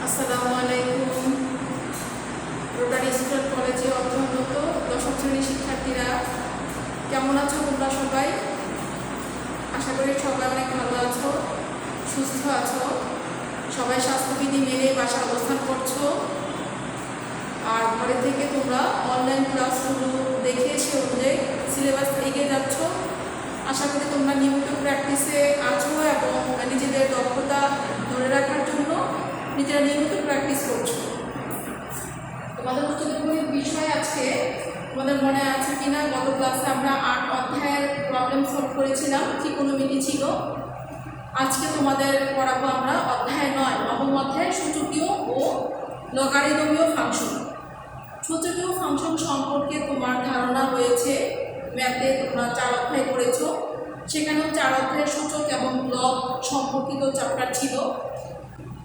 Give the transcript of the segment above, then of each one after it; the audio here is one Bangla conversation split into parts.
আসসালামু আলাইকুম। রোটারি স্কুল কলেজে অধ্যয়নরত দশম শ্রেণীর শিক্ষার্থীরা কেমন আছো তোমরা সবাই? আশা করি সবাই অনেক ভালো আছো, সুস্থ আছো, সবাই স্বাস্থ্যবিধি মেনে বাসায় অবস্থান করছো। আর ঘরে থেকে তোমরা অনলাইন ক্লাসগুলো দেখে সে অনুযায়ী সিলেবাস এগিয়ে যাচ্ছ। আশা করি তোমরা নিয়মিত প্র্যাকটিসে আছো এবং নিজেদের দক্ষতা ধরে রাখার জন্য নিজেরা নিয়মিত প্র্যাকটিস করছো। তোমাদের উচ্চ মাধ্যমিক বিষয় আজকে তোমাদের মনে আছে কিনা, গত ক্লাসে আমরা 8 অধ্যায়ের প্রবলেম সলভ করেছিলাম, ত্রিকোণমিতি ছিল। আজকে তোমাদের পড়াবো আমরা অধ্যায় 9, নবম অধ্যায় সূচকীয় ও লগারিদমীয় ফাংশন। সূচকীয় ফাংশন সম্পর্কে তোমার ধারণা রয়েছে, ম্যাথে তোমরা 4 অধ্যায় করেছো, সেখানেও 4 অধ্যায়ের সূচক এবং লগ সম্পর্কিত চ্যাপ্টার ছিল।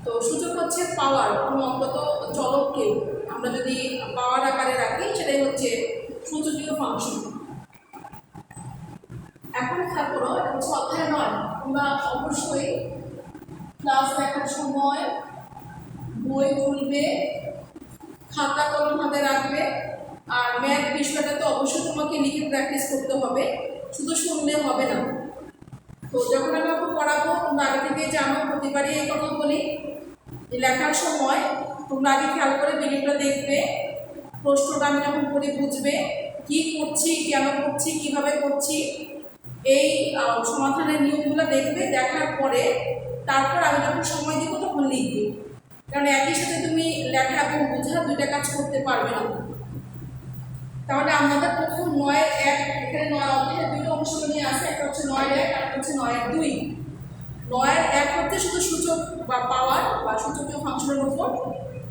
তো সূচক হচ্ছে পাওয়ার, কোনো অজ্ঞাত চলককে আমরা যদি পাওয়ার আকারে রাখি সেটাই হচ্ছে সূচকীয় ফাংশন। এখন খেয়াল করো, এটা হচ্ছে অধ্যায় 9। তোমরা অবশ্যই ক্লাস দেখার সময় বই খুলবে, খাতা কলম হাতে রাখবে, আর ম্যাথ বিষয়টা তো অবশ্যই তোমাকে লিখে প্র্যাকটিস করতে হবে, শুধু শুনলে হবে না। তো যখন আমি ওকে পড়াবো তোমরা আগে থেকে জানো, প্রতিবারই এই কথা বলি, লেখার সময় তোমরা আগে খেয়াল করে ভিডিওটা দেখবে, প্রশ্নটা আমি যখন পড়ি বুঝবে কী করছি, কেন করছি, কীভাবে করছি, এই সমাধানের নিয়মগুলো দেখবে। দেখার পরে তারপর আমি যখন সময় দিব তখন লিখবে, কারণ একই সাথে তুমি লেখা এবং বোঝা দুইটা কাজ করতে পারবে না। তাহলে আমাদের প্রথম 9-1, এখানে 9 অধ্যায়ের দুটো অংশ নিয়ে আছে, একটা হচ্ছে 9-1 আর একটা হচ্ছে 9-2। 9-1 হচ্ছে শুধু সূচক বা পাওয়ার বা সূচকীয় ফাংশনের উপর,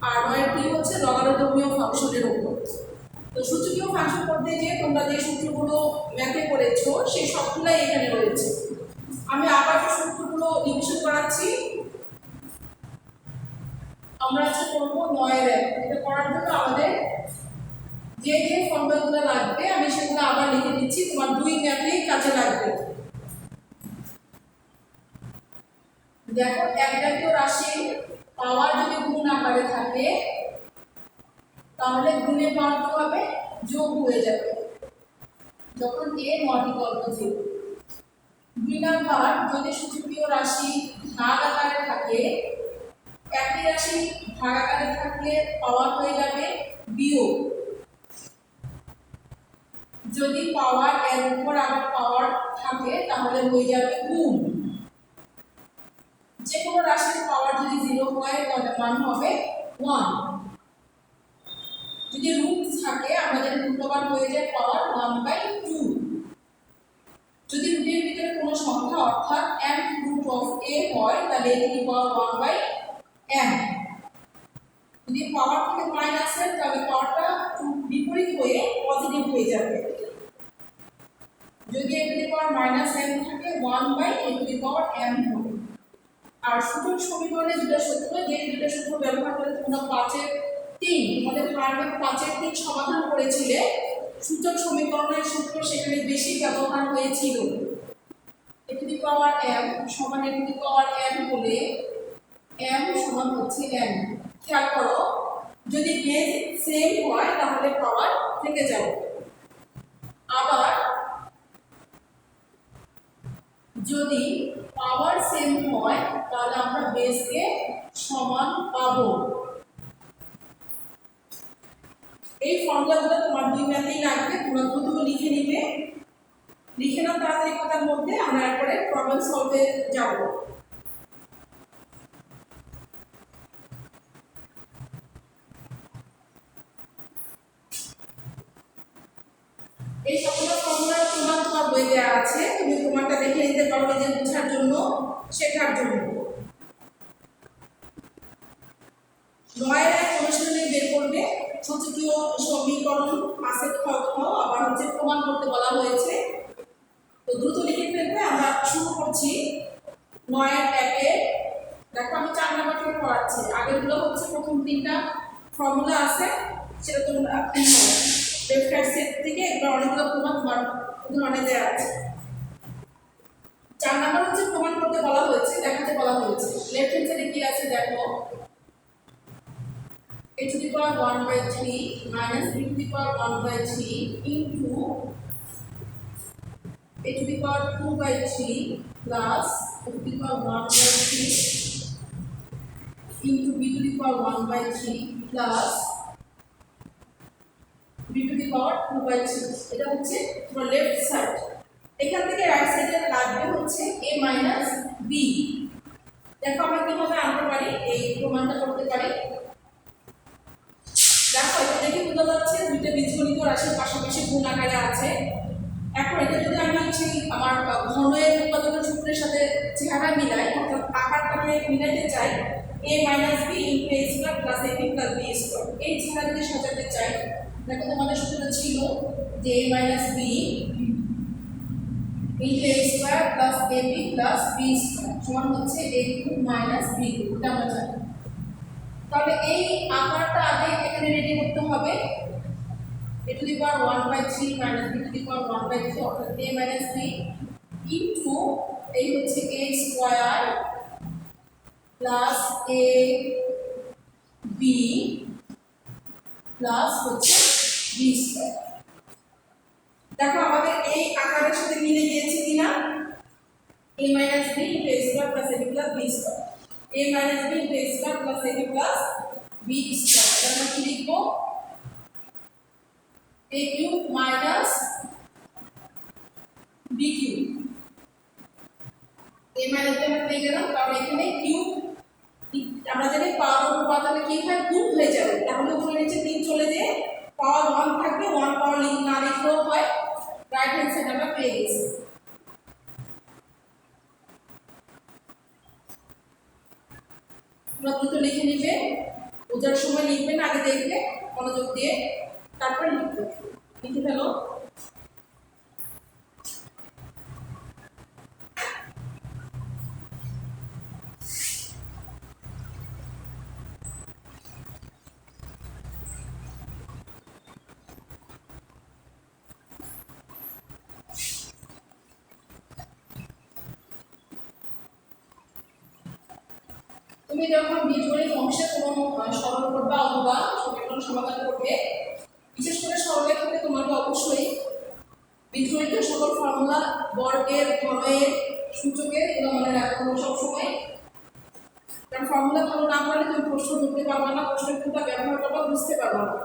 আর 9-2 হচ্ছে লগারিদমীয় ফাংশনের উপর। তো সূচকীয় ফাংশন করতে গিয়ে তোমরা যে সূত্রগুলো ম্যাথে করেছো সেই সবগুলাই এখানে রয়েছে। আমি আবার সূত্রগুলো রিভিশন করাচ্ছি। আমরা আজকে করবো 9-1। এটা করার জন্য আমাদের যে যে ফর্মুলাগুলো লাগবে আমি সেগুলো আবার লিখে দিচ্ছি, তোমার 2 ম্যাথেই কাজে লাগবে। দেখো, এক জাতীয় রাশি পাওয়ার যদি গুণ আকারে থাকে তাহলে গুণের মান কি হবে? যোগ হয়ে যাবে যখন a not equal to 0। 2 number, যদি সূচকীয় রাশি ভাগ আকারে থাকে, একই রাশি ভাগ আকারে থাকলে পাওয়ার হয়ে যাবে বিয়োগ। যদি পাওয়ার এর উপর আবার পাওয়ার থাকে তাহলে হয়ে যাবে গুণ। যে কোনো রাশির পাওয়ার যদি 0 হয় তাহলে মান হবে 1। যদি রুট থাকে আমরা জানি রুট ওভার হয়ে যায় পাওয়ার 1/2। যদি রুটের ভিতরে কোনো সংখ্যা অর্থাৎ m root of a হয় তাহলে a to the power 1/m। যদি পাওয়ার থেকে মাইনাসের তাহলে পাওয়ারটা বিপরীত হয়ে পজিটিভ হয়ে যাবে। যদি a to the power -m থাকে 1/a to the power m হবে। আর সূচক সমীকরণে দুটো সূত্র, যে দুটো সূত্র ব্যবহার করে তোমরা 5-এর 3 তোমাদের ফার্মের 5-এর 3 সমাধান করেছিলে, সূচক সমীকরণের সূত্র সেখানে বেশি ব্যবহার হয়েছিল। a to the power m সমান a to the power m হলে m সমান হচ্ছে n। খেয়াল করো, যদি বেস সেম হয় তাহলে পাওয়ার থেকে যাবে, আবার যদি পাওয়ার সেম হয় তাহলে আমরা বেসকে সমান পাবো। এই ফর্মুলাগুলো তোমার 2 ম্যাথেই লাগবে, তোমরা দ্রুত লিখে নিবে। লিখে নাও তাড়াতাড়ি খাতার মধ্যে, আমরা এরপরে প্রবলেম সলভে যাব। এই সবগুলো ফর্মুলা তোমার বই দেওয়া আছে, তুমি তোমারটা দেখে নিতে পারো নিজের বোঝার জন্য, শেখার জন্য। 9-1 অনুশীলনী বের করবে, সূচকীয় সমীকরণ পাশে খ আবার হচ্ছে প্রমাণ করতে বলা হয়েছে। তো দ্রুত লিখে ফেলবে। আমরা শুরু করছি 9-1। দেখো, আমি 4 নাম্বার থেকে পড়াচ্ছি। আগেরগুলো হচ্ছে প্রথম 3টা ফর্মুলা আছে, সেটা তোমরা ওয়েবসাইট সেট থেকে এগুলো অনেকগুলো প্রমাণ তোমার উদাহরণে দেওয়া আছে। 4 নাম্বার হচ্ছে প্রমাণ করতে বলা হয়েছে, দেখাতে বলা হয়েছে। লেফট হ্যান্ড সাইডে কি আছে দেখো, power 1 by 3 minus b to the power 1 by 3 into a to the power 2 by 3 plus a to the power 1 by 3 into b to the power 1 by 3 plus b to the power 2 by 3 এটা হচ্ছে তোমার লেফট সাইড এখান থেকে রাইট সাইডে লাগবে হচ্ছে a minus b দেখো আমরা কিভাবে আনতে পারি এই প্রমাণটা করতে পারি দেখো এটা দেখে বোঝা যাচ্ছে দুটো বীজগণিত রাশি পাশাপাশি গুণ আকারে আছে এখন এটা যদি আমি আমার ঘনের উৎপাদকের সূত্রের সাথে চেহারা মিলাই অর্থাৎ আকারটা আমি মিলাইতে চাই a minus b into a square plus ab plus b square এই চেহারা যদি সাজাতে চাই দেখো তোমাদের সূত্রটা ছিল যে a minus b into a square plus ab plus b square সমান হচ্ছে a cube minus b cube এটা আমরা জানি তাহলে এই আকারটা আগে এখানে রেডি করতে হবে a to the power 1 by 3 minus b to the power 1 by 3 অর্থাৎ a minus b into এই হচ্ছে a square plus a b plus হচ্ছে b square দেখো আমাদের এই আকারের সাথে মিলে গিয়েছে কিনা a minus b into a square plus ab plus b square a minus b into a square plus ab plus b square আমরা কি লিখব a cube minus b cube a minus b আমরা পেয়ে গেলাম কারণ এখানে কিউব আমরা জানি পাওয়ার উপর পাওয়ার কি হয় গুণ হয়ে যাবে তাহলে উপরে নিচে 3 চলে যায় পাওয়ার 1 থাকবে 1 পাওয়ার না লিখলেও হয় রাইট হ্যান্ড সাইড আমরা পেয়ে গেছি দ্রুত লিখে নিবে বোঝার সময় লিখবেন আগে দেখবে মনোযোগ দিয়ে তারপর লিখবে লিখে ফেলো তুমি যখন বীজগণিত অংশে কোনো সরল করবে অথবা সমীকরণ সমাধান করবে বিশেষ করে সরলের ক্ষেত্রে তোমাকে অবশ্যই বীজগণিতের সকল ফর্মুলা বর্গের ঘনের সূচকের এগুলো মনে রাখতে হবে সবসময় কারণ ফর্মুলা ভালো না পারলে তুমি প্রশ্ন ধরতে পারবে না প্রশ্নের কোনটা ব্যবহার করবা বুঝতে পারবে না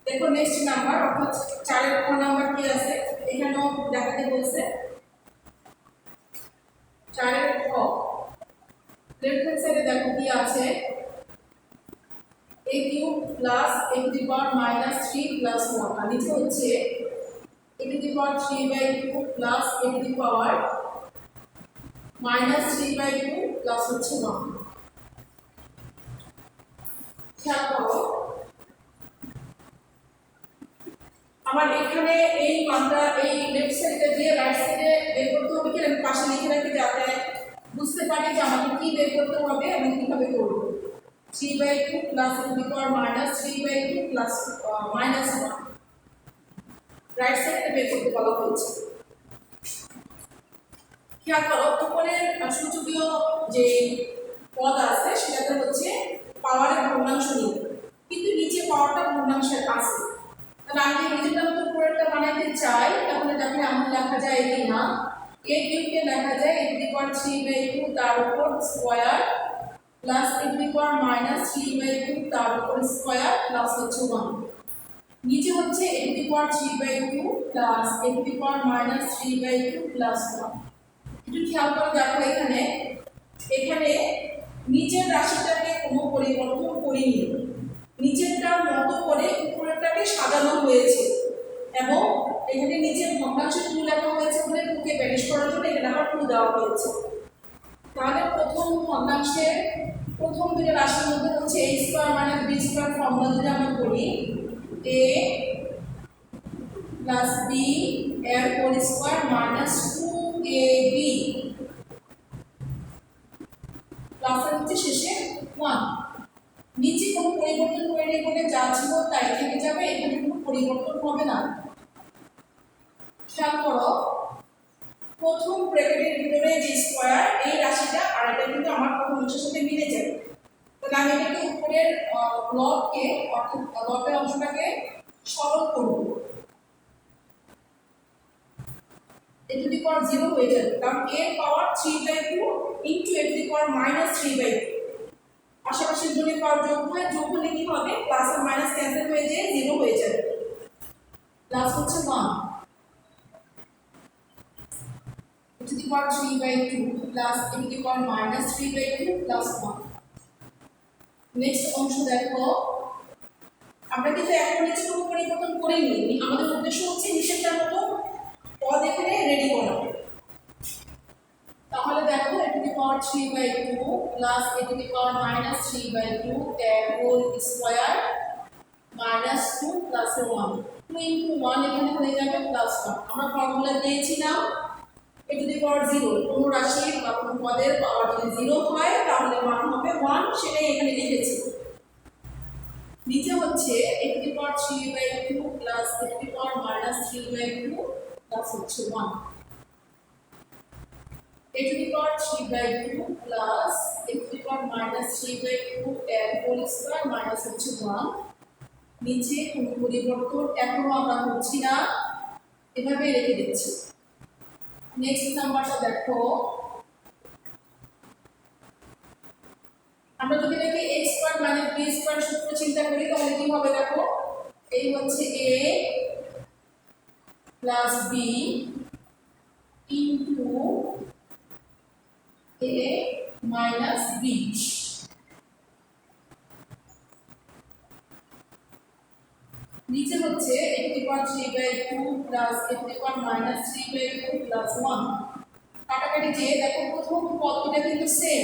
দেখো নেক্সট নাম্বার অর্থাৎ 4 এর খ নাম্বার কি আছে এখানেও দেখাতে বলছে 4 এর খ लेफ्ट हैंड साइड देखो কি আছে a cube plus a to the power minus 3 plus 1 আর নিচে হচ্ছে a to the power 3 by 2 plus a to the power minus 3 by 2 plus হচ্ছে 1 খেয়াল করো আমার এখানে এই মানটা এই লেফট সাইডে দিয়ে রাইট সাইডে বের করতে হবে কি আমি পাশে লিখে রাখি যাতে বুঝতে পারি যে আমাকে কি বের করতে হবে আমি কিভাবে করব 3/2 plus a to the power minus 3/2 plus minus 1 right সাইডে বের করতে বলা হয়েছে খেয়াল করো উপরের সূচকীয় যে পদ আছে সেটাতে হচ্ছে পাওয়ারের ভগ্নাংশ নিতে কিন্তু নিচে পাওয়ারটা ভগ্নাংশের আছে তাহলে আমি নিজেটা মতো উপরেরটা বানাইতে চাই তাহলে দেখো আমরা লেখা যায় কিনা a cube के लिखा जाए a to the power 3/2 তার উপর square plus a to the power minus 3/2 তার উপর স্কয়ার প্লাস হচ্ছে 1 নিচে হচ্ছে a to the power 3/2 plus a to the power minus 3/2 plus 1 একটু খেয়াল করে দেখো এখানে এখানে নিচের রাশিটাকে কোনো পরিবর্তন করিনি নিচেরটার মতো করে উপরেরটাকে সাজানো হয়েছে এবং এখানে নিচে ভগ্নাংশ 2 লেখা হয়েছে বলে 2 কে ব্যানিশ করার জন্য এখানে আবার 2 দেওয়া হয়েছে তাহলে প্রথম ভগ্নাংশের প্রথম দুটো রাশির মধ্যে হচ্ছে a square minus b square formula যদি আমরা করি a প্লাস b এর whole square minus 2ab plus হচ্ছে শেষে 1 নিচে কোনো পরিবর্তন করেনি বলে যা ছিল তাই থেকে যাবে এখানে কোনো পরিবর্তন হবে না খেয়াল করো প্রথম ব্র্যাকেটের ভিতরে যে স্কয়ার এই রাশিটা আর এটা কিন্তু আমার প্রথম অংশের সাথে মিলে যাবে তাহলে আমি এটাকে উপরের লবকে অর্থাৎ লবের অংশটাকে সরল করব, a to the power 0 হয়ে যাবে, কারণ a এর পাওয়ার 3/2 into a to the power -3/2, আশেপাশে দুটোর পাওয়ার যোগ হয়, যোগ হলে কি হবে, প্লাস আর মাইনাস ক্যান্সেল হয়ে যায় 0 হয়ে যাবে, প্লাস হচ্ছে 1 a to the power 3/2 plus a to the power -3/2 plus 1। Next অংশ দেখো, আমরা কিন্তু এখন নিচে কোনো পরিবর্তন করিনি, আমাদের উদ্দেশ্য হচ্ছে নিচেরটার মতো পদ এখানে রেডি করা। তাহলে দেখো a to the power 3/2 plus a to the power -3/2 that whole square minus 2 plus 1, 2 into 1 এখানে হয়ে যাবে প্লাস 1। আমরা ফর্মুলা দিয়েছিলাম a to the power 0, কোনো রাশি বা কোনো পদের পাওয়ার যদি 0 হয় তাহলে মান হবে 1, সেটাই এখানে লিখেছি। নিচে হচ্ছে a to the power 3/2 plus a to the power -3/2 plus হচ্ছে 1, a to the power 3/2 plus a to the power -3/2 এর হোল স্কয়ার মাইনাস হচ্ছে 1। নিচে কোনো পরিবর্তন এখনো আমরা করছি না, এভাবে রেখে দিচ্ছি। নেক্সট নাম্বারটা দেখো, আমরা যদি এটাকে a স্কয়ার - b স্কয়ার সূত্র চিন্তা করি তাহলে কি হবে দেখো, এই হচ্ছে a plus b into a minus b, নিচে হচ্ছে a to the power 3/2 plus a to the power -3/2 plus 1। কাটাকাটি যে দেখো প্রথম পদটা কিন্তু সেম,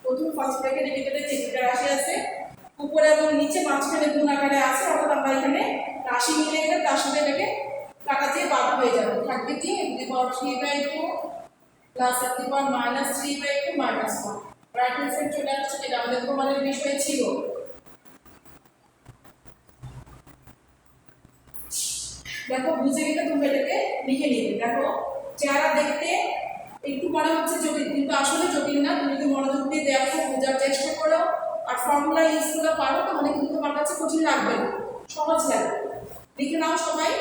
প্রথম ফার্স্ট ব্র্যাকেট ভিতরে যেটা রাশি আছে উপরে এবং নিচে মাঝখানে গুণ আকারে আছে, অর্থাৎ আমরা এখানে রাশি মিলে গেলে তার সাথে এটাকে কাটা দিয়ে বাদ হয়ে যাবে, থাকবে কি a to the power 3/2 plus a to the power -3/2 minus 1। Right hand side চলে আসছে, যেটা আমাদের প্রমাণের বিষয় ছিল। দেখো বুঝে গেলে তুমি এটাকে লিখে নিবে। দেখো যারা দেখতে একটু মনে হচ্ছে জটিল, কিন্তু আসলে জটিল না, তুমি যদি মনোযোগ দিয়ে দেখো, বোঝার চেষ্টা করো আর ফর্মুলা ইউজ করে পারো তাহলে কিন্তু তোমার কাছে কঠিন লাগবে না, সহজ লাগবে। লিখে নাও সবাই।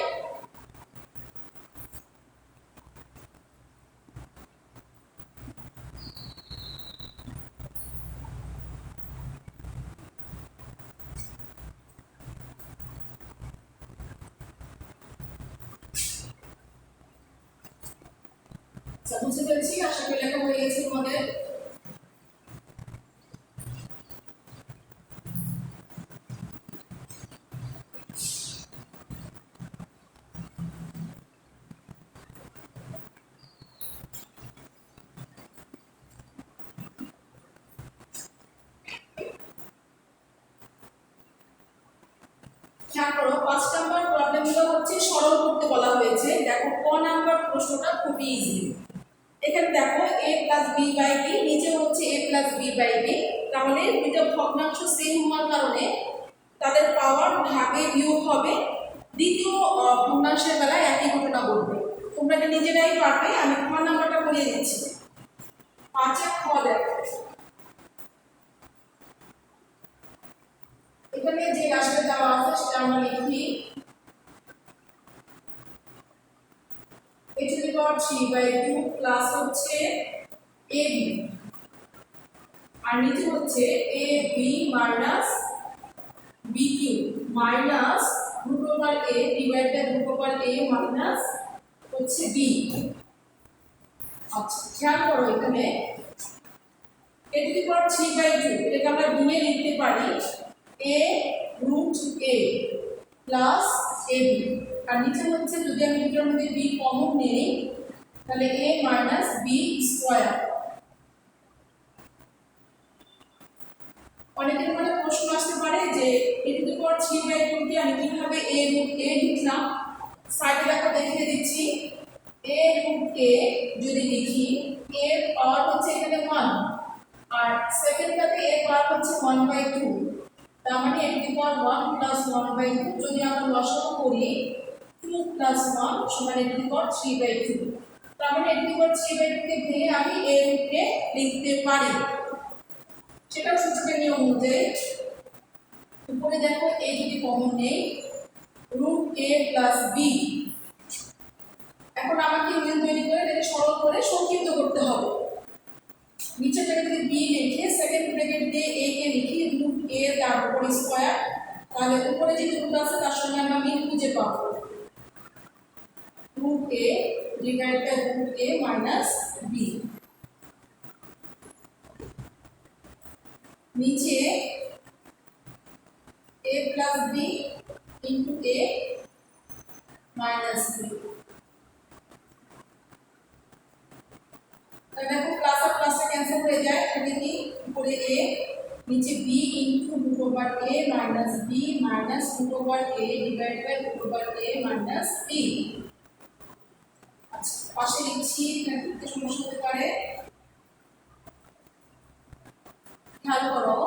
বুঝতে পেরেছি, আশা করি লেখা হয়ে গেছে তোমাদের। খেয়াল করো 5 নাম্বার প্রবলেমগুলো হচ্ছে সরল করতে বলা হয়েছে। দেখো ক নাম্বার প্রশ্নটা খুবই ইজি। এখানে দেখো a plus b by b, নিচে হচ্ছে a plus b by b, তাহলে দুটো ভগ্নাংশ সেম হওয়ার কারণে তাদের পাওয়ার ভাগে বিয়োগ হবে। দ্বিতীয় ভগ্নাংশের বেলায় একই ঘটনা ঘটবে, তোমরা এটা নিজেরাই পারবে। আমি খ নাম্বারটা বলে দিচ্ছি। 5 খ দেখো, এখানে যে রাশিটা দেওয়া আছে সেটা আমরা লিখি a to the power 3/2 plus হচ্ছে ab, আর নিচে হচ্ছে ab minus bq minus root over a divided root over a minus হচ্ছে b। আচ্ছা খেয়াল করো এখানে a to the power 3/2 এটাকে আমরা ভেঙে লিখতে পারি a root a plus ab, আর নিচে হচ্ছে যদি আমি এটার মধ্যে b কমন নেই তাহলে a মাইনাস b স্কয়ার। অনেকের মনে প্রশ্ন আসতে পারে যে a to the power 3/2 কে আমি কিভাবে a রুট a লিখলাম। সাইডে দেখো দেখিয়ে দিচ্ছি, a রুট a যদি লিখি a এর পাওয়ার হচ্ছে এখানে 1, আর সেকেন্ডটাতে a পাওয়ার হচ্ছে 1/2, তার মানে a to the power 1 plus 1/2 যদি আমরা লসাগু করি 2 plus 1 সমান a to the power 3/2, তার মানে a to the power 3/2 কে ভেঙে আমি a রুটে লিখতে পারি। সেটাও সূচকের নিয়ম অনুযায়ী। উপরে দেখো a যদি কমন নেই √a + b। এখন আমাকে নিয়ম তৈরি করে এটাকে সরল করে সংক্ষিপ্ত করতে হবে। নিচে ব্র্যাকেটে b লিখে সেকেন্ড ব্র্যাকেট দিয়ে a কে লিখি √a তার উপর স্কয়ার, তাহলে উপরে যে রুট আছে তার সঙ্গে আমরা মিল খুঁজে পাবো। √a divided by √a - b। নিচে a + b into a - b। তাহলে দেখো প্লাস আর প্লাসটা ক্যান্সেল হয়ে যায়, তাহলে কি উপরে a নিচে b into √a - b minus √a divided by √a - b। আচ্ছা পাশে লিখছি, এখানে লিখতে সমস্যা হতে পারে, খেয়াল করো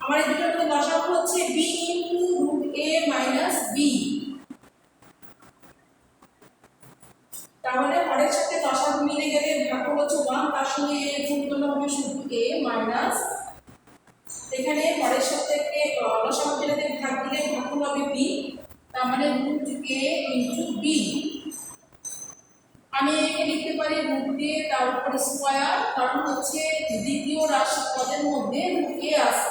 আমার এই দুটোর মধ্যে লসাগু হচ্ছে b into √a - b। তাহলে হরের সাথে লসাগু মিলে গেলে ভাগফল হচ্ছে 1, তার সঙ্গে এর গুণফল হবে শুধু a মাইনাস, এখানে হরের সাথে লসাগু মিলে ভাগ দিলে ভাগফল হবে b, তার মানে √a into b। আমি একে লিখতে পারি √a তার উপর স্কয়ার, কারণ হচ্ছে দ্বিতীয় রাশি পদের মধ্যে √a আছে,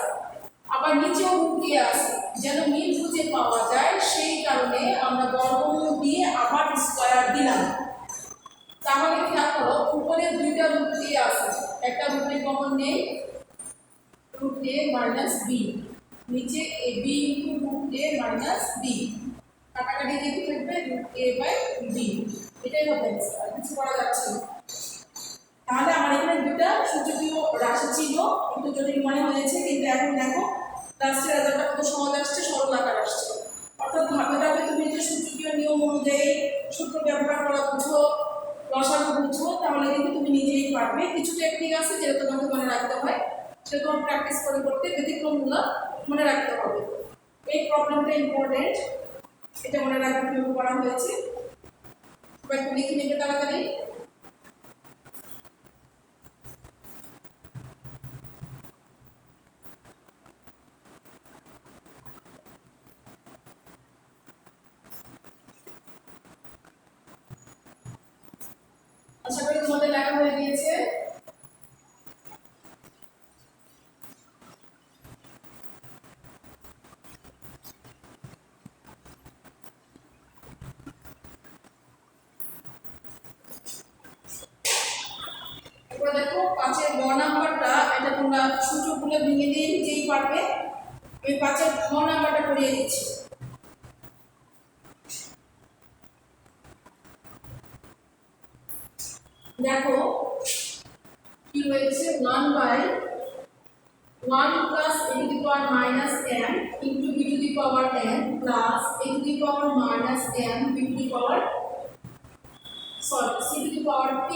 আবার নিচেও √a আছে, যেন মিল খুঁজে পাওয়া যায় সেই কারণে আমরা বর্গমূল দিয়ে আবার স্কয়ার দিলাম। তাহলে খেয়াল করো উপরে দুইটা √a আছে, একটা √a কমন নেই √a - b, নিচে b into √a - b, কাটাকাটি দিকে থাকবে √a/b, এটাই হবে আর কিছু করা যাচ্ছে না। তাহলে আমার এখানে দুটা সূচকীয় রাশি ছিল, একটু জটিল মনে হয়েছে, কিন্তু এখন দেখো লাস্টের রেজাল্টটা কত সহজ আসছে, সরল আকার আসছে। অর্থাৎ ভাবে ভাবে তুমি যে সূচকীয় নিয়ম অনুযায়ী সূত্র ব্যবহার করা বুঝো, লসাগু বুঝো, তাহলে কিন্তু তুমি নিজেই পারবে। কিছু টেকনিক আছে যেটা তোমাকে মনে রাখতে হয়, সেটা তোমার প্র্যাকটিস করে করতে ব্যতিক্রমগুলো মনে রাখতে হবে। এই প্রবলেমটা ইম্পর্টেন্ট, এটা মনে রাখতে কিভাবে করা হয়েছে সবাই একটু লিখে নেবে তাড়াতাড়ি। আশা করি তোমাদের লেখা হয়ে গিয়েছে। এরপর দেখো 5-এর গ নাম্বারটা, এটা তোমরা সূচকগুলো ভেঙে দিয়ে নিজেই পারবে। আমি 5-এর ঘ নাম্বারটা করিয়ে দিচ্ছি। দেখো কি হয়েছে, 1/1 plus a to the power minus m into b to the power n plus a to the power minus m b to the power c to the power p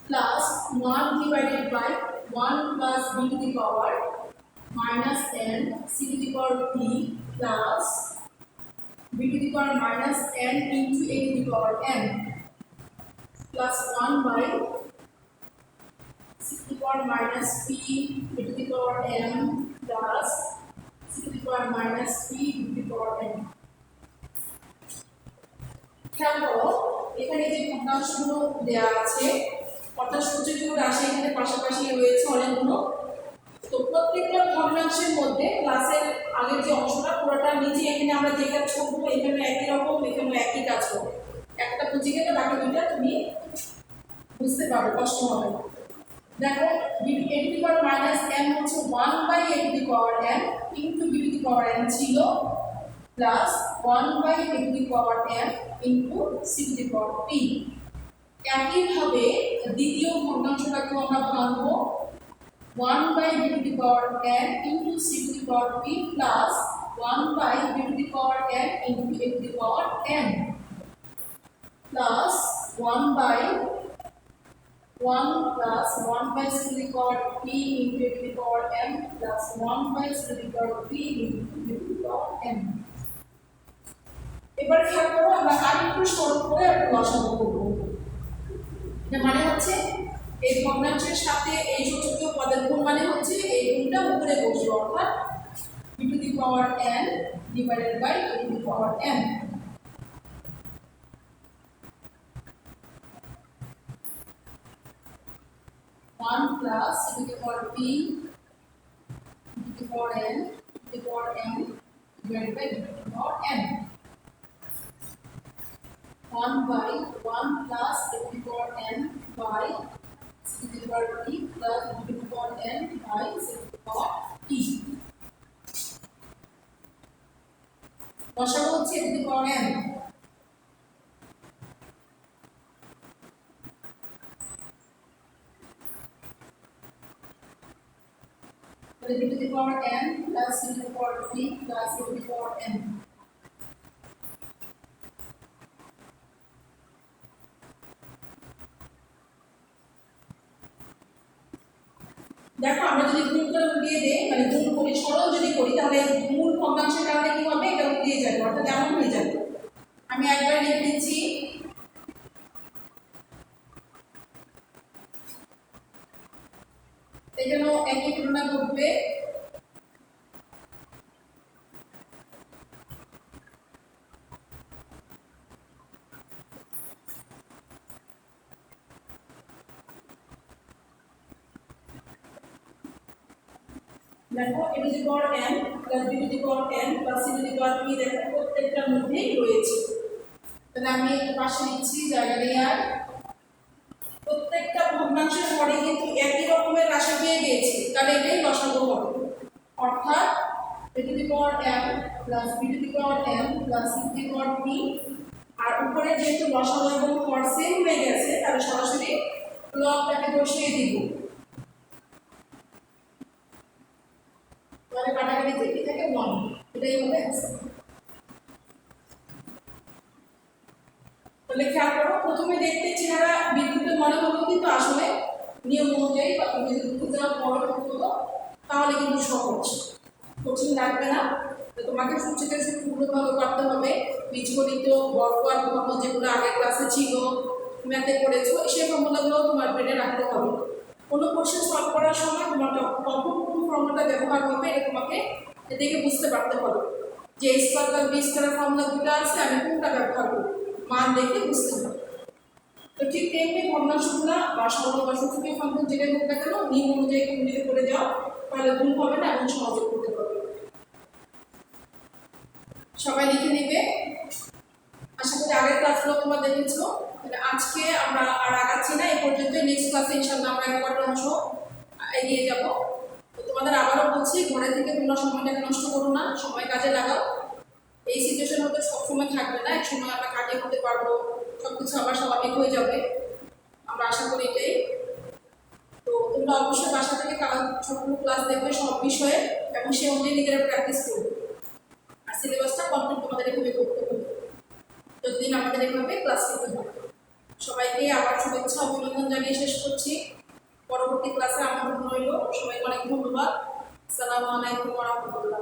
plus 1 divided by 1 plus b to the power minus n c to the power p plus b to the power minus n into a to the power n plus 1 by c to the power minus p e to the power m plus c to the power minus p e to the power n। খেয়াল করো এখানে যে ভগ্নাংশগুলো দেওয়া আছে, অর্থাৎ সূচকীয় রাশি এখানে পাশাপাশি রয়েছে অনেকগুলো, তো প্রত্যেকটা ভগ্নাংশের মধ্যে ক্লাসের আগের যে অংশটা পুরোটা নিচে এখানে আমরা যে কাজ করবো, এখানে একই রকম, এখানে একই কাজ করবো। একটা বুঝে গেলে বাকি দুইটা তুমি বুঝতে পারবে, কষ্ট হবে না। দেখো a to the power minus m হচ্ছে 1/a to the power m into b to the power n ছিল, plus 1/a to the power m into c to the power p। একইভাবে দ্বিতীয় ভগ্নাংশটাকে আমরা ভাঙবো 1/b to the power n into c to the power p plus 1/b to the power n into a to the power n plus 1 plus 1 by c to the power p into a to the power m plus 1 by c to the power p into a to the power m। এবার খেয়াল করো আমরা আরেকটু সরল করে একটা লসাগু করব। এটা মানে হচ্ছে এই ভগ্নাংশের সাথে এই সূচকীয় পদের গুণ মানে হচ্ছে এই গুণটা উপরে বসবে, অর্থাৎ b to the power n divided by a to the power n। 1 plus e to the power p e to the power n to the power n divided by e to the power n। 1 by 1 plus e to the power n by c to the power p plus e to the power n by c to the power p। বসাবো হচ্ছে e to the power n। e to the power n plus e to the power p plus e to the power n। দেখো আমরা যদি গুণটা উঠিয়ে দেই, মানে গুণ করি, সরল যদি করি, তাহলে মূল ভগ্নাংশের কারণে কি হবে, এটা উঠিয়ে যাবে, অর্থাৎ এমন হয়ে যাবে। আমি একবার লিখে দিচ্ছি, এখানেও একই ঘটনা ঘটবে। দেখো e to the power n plus b to the power n plus c to the power p দেখো প্রত্যেকটার মধ্যেই রয়েছে। তাহলে আমি একটু পাশে লিখছি জায়গা নেই আর। প্রত্যেকটা ভগ্নাংশের পরে কিন্তু একই রকমের রাশি পেয়ে গিয়েছি, তাহলে এটাই লসাগু হবে, অর্থাৎ a to the power n plus b to the power n plus c to the power p। আর উপরে যেহেতু লসাগু এবং হর সেম হয়ে গেছে, তাহলে সরাসরি লবটাকে বসিয়ে দিব। তাহলে কাটাকাটি যেটি থাকে 1, এটাই হবে অ্যান্সার। তাহলে খেয়াল করো, প্রথমে দেখতে চেহারা বিদ্যুতের মনে হলো, কিন্তু আসলে নিয়ম অনুযায়ী বা তুমি যদি বুঝতে যাওয়ার পরে হতো, তাহলে কিন্তু সহজ, কোচিং লাগবে না। তোমাকে সূচকের সূত্রগুলো ভালো করতে হবে, বীজগণিত, বর্গ আর ধর্ম যেগুলো আগের ক্লাসে ছিল, ম্যাথে পড়েছো, সেই ফর্মুলাগুলো তোমার ব্রেনে রাখতে হবে। কোনো কোশ্চেন সলভ করার সময় তোমার কখন কোন ফর্মুলা ব্যবহার হবে, এটা তোমাকে দেখে বুঝতে পারতে হবে যে a square plus b square formula দুটো আছে, আমি কোনটা ব্যবহার করব, মান দেখে বুঝতে হবে। তো ঠিক তেমনি ভগ্নাংশগুলো বা সরল বা সূচকীয় ফাংশন যেটাই হোক না কেন, নিয়ম অনুযায়ী তুমি যদি করে যাও, তাহলে ভুল হবে না এবং সহজে করতে পারবে। সবাই লিখে নিবে। আশা করি আগের ক্লাসগুলো তোমরা দেখেছো। আজকে আমরা আর আগাচ্ছি না, এই পর্যন্ত। নেক্সট ক্লাসে ইনশাআল্লাহ আমরা একটা অংশ এগিয়ে যাব। তো তোমাদের আবারও বলছি, ঘরে থেকে তোমরা সময়টাকে নষ্ট করো না, সময় কাজে লাগাও। এই সিচুয়েশন হয়তো সবসময় থাকবে না, এক সময় আমরা কাটিয়ে উঠতে পারবো, সবকিছু আবার স্বাভাবিক হয়ে যাবে, আমরা আশা করি এটাই। তো তোমরা অবশ্যই বাসা থেকে ছোট ক্লাস দেখবে সব বিষয়ে, এবং সে অনুযায়ী নিজেরা প্র্যাকটিস করবে। আর সিলেবাসটা কমপ্লিট তোমাদের এভাবে করতে হবে, যতদিন আমাদের এভাবে ক্লাস করতে হবে। সবাইকে আবার শুভেচ্ছা অভিনন্দন জানিয়ে শেষ করছি। পরবর্তী ক্লাসে আমন্ত্রণ রইল। সবাইকে অনেক ধন্যবাদ। আসসালামু আলাইকুম ওয়া রাহমাতুল্লাহ।